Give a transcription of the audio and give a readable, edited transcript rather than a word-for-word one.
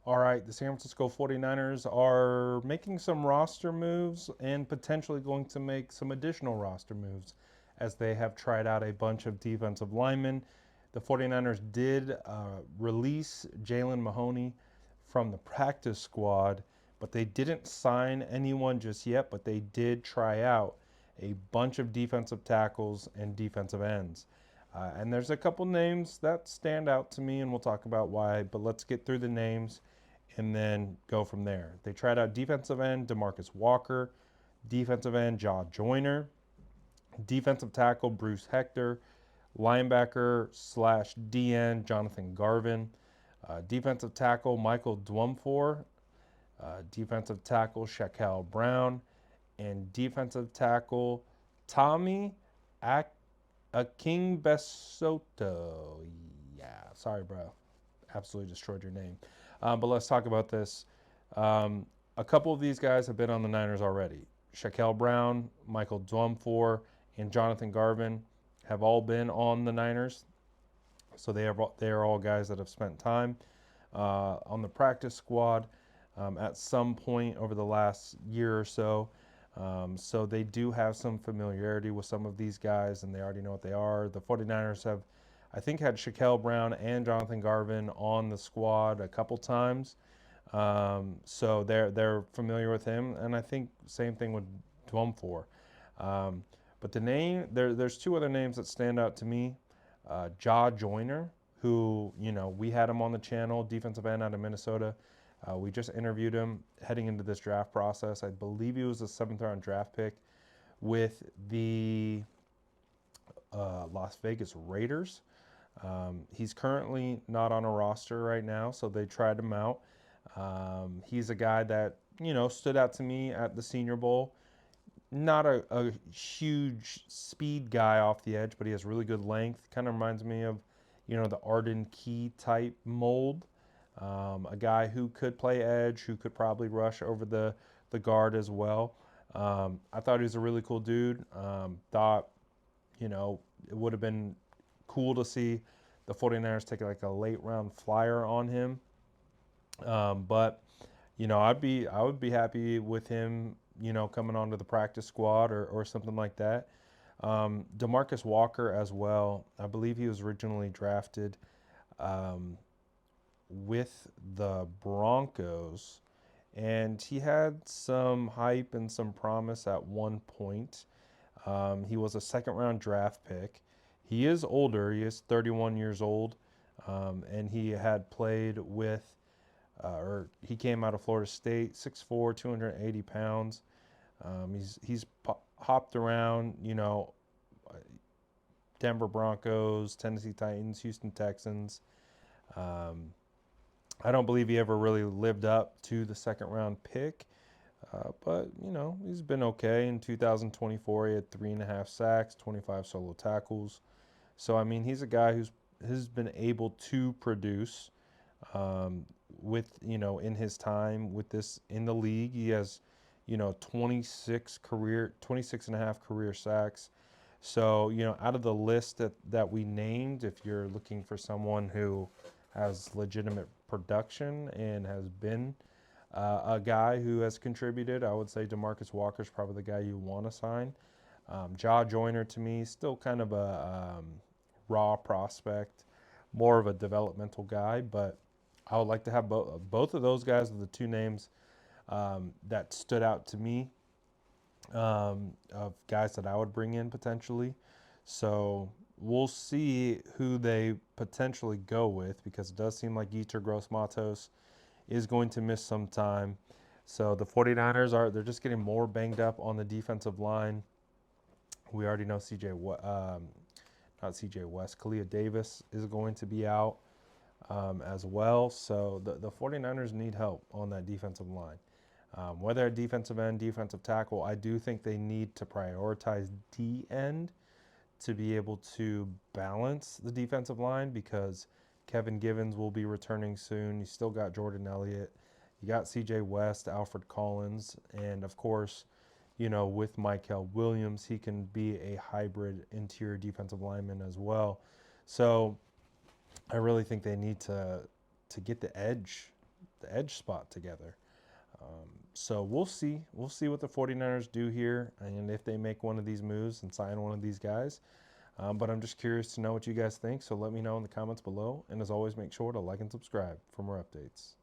All right, the San Francisco 49ers are making some roster moves and potentially going to make some additional roster moves as they have tried out a bunch of defensive linemen. The 49ers did release Jalen Mahoney from the practice squad, but they didn't sign anyone just yet, but they did try out a bunch of defensive tackles and defensive ends. And there's a couple names that stand out to me, and we'll talk about why, but let's get through the names and then go from there. They tried out defensive end Demarcus Walker, defensive end Jaw Joyner, defensive tackle Bruce Hector, linebacker slash DN Jonathan Garvin, defensive tackle Michael Dwumfor, defensive tackle Shaquille Brown, and defensive tackle Tommy Aking Besoto. Yeah, sorry, bro. Absolutely destroyed your name. But let's talk about this. A couple of these guys have been on the Niners already. Shaquille Brown, Michael Dwumfor, and Jonathan Garvin have all been on the Niners. So they are all guys that have spent time on the practice squad at some point over the last year or so. So they do have some familiarity with some of these guys, and they already know what they are. The 49ers have, I think, had Shaquille Brown and Jonathan Garvin on the squad a couple times. So they're familiar with him, and I think same thing with Dwumfor. But there's two other names that stand out to me. Jaw Joyner, who, we had him on the channel, defensive end out of Minnesota. We just interviewed him heading into this draft process. I believe he was a 7th-round draft pick with the Las Vegas Raiders. He's currently not on a roster right now, so they tried him out. He's a guy that, stood out to me at the Senior Bowl. Not a huge speed guy off the edge, but he has really good length. Kind of reminds me of, the Arden Key type mold. A guy who could play edge, who could probably rush over the guard as well. I thought he was a really cool dude. Thought, it would have been cool to see the 49ers take like a late round flyer on him. But I would be happy with him, coming onto the practice squad or something like that. Demarcus Walker as well. I believe he was originally drafted with the Broncos, and he had some hype and some promise at one point. He was a second-round draft pick. He is older. He is 31 years old, and he had played with, or he came out of Florida State, 6'4", 280 pounds. He's hopped around, Denver Broncos, Tennessee Titans, Houston Texans. I don't believe he ever really lived up to the second-round pick. But, he's been okay. In 2024, he had 3.5 sacks, 25 solo tackles. So, I mean, he's a guy who's been able to produce with, in his time with this in the league. He has, 26 and a half career sacks. So, out of the list that we named, if you're looking for someone who has legitimate production and has been a guy who has contributed, I would say Demarcus Walker is probably the guy you want to sign. Jaw Joyner, to me, still kind of a raw prospect, more of a developmental guy, but I would like to have both of those guys are the two names that stood out to me of guys that I would bring in potentially. So we'll see who they potentially go with, because it does seem like Yetur Gross-Matos is going to miss some time. So the 49ers they're just getting more banged up on the defensive line. We already know Kalia Davis is going to be out as well. So the 49ers need help on that defensive line. Whether at defensive end, defensive tackle, I do think they need to prioritize D end to be able to balance the defensive line, because Kevin Givens will be returning soon. You still got Jordan Elliott. You got C.J. West, Alfred Collins, and of course, with Michael Williams, he can be a hybrid interior defensive lineman as well. So I really think they need to get the edge edge spot together. So we'll see. We'll see what the 49ers do here and if they make one of these moves and sign one of these guys. But I'm just curious to know what you guys think. So let me know in the comments below. And as always, make sure to like and subscribe for more updates.